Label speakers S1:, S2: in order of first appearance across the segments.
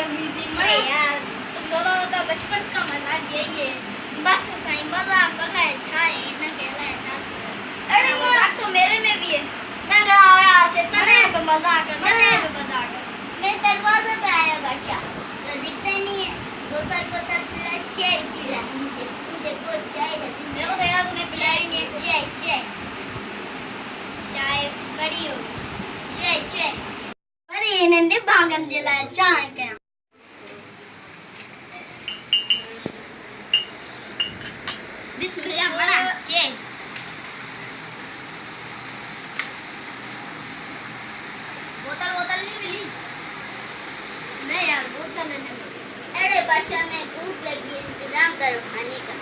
S1: अरे यार तुम दोनों तो बचपन का मजाक यही है। बस सही मजाक कर ले छाए न कहला है। अरे मजाक तो मेरे में भी है। ना रहा से तने पे मजाक है, तने पे मजाक है। मैं दरवाजे पे आया बच्चा तो दिखता नहीं है। बोतल बोतल पिला चाय पिला मुझे बहुत चाय देती। मेरे को तो यार तूने पिलाई नहीं है। चाय चाय चाय बड़ी हो चाय चाय। अरे इन्हें भागन जलाया चाय क्या बिस्मिल्लाह बना चाय। बोतल बोतल नहीं मिली? नहीं यार बोतल नहीं मिली। अरे बादशाह में भूख लगी है, इंतजाम करो खाने का।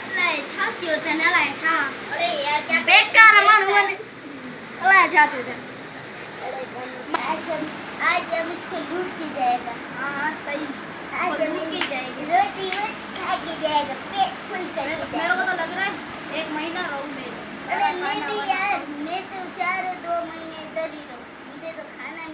S1: अल्लाह छाती होता है ना ला छा। अरे यार क्या बेकार मन हुआ ने अल्लाह छाती होता है। आज जब इसको लूट की जाएगा। हाँ सही आज लूट की जाएगी। रोटी खा के जाएगा पेट फुल कर। मेरे को तो लग रहा है 1 महीना रहूं मैं। अरे मैं भी यार मैं तो 2 महीने इधर ही रहूं। मुझे तो खाना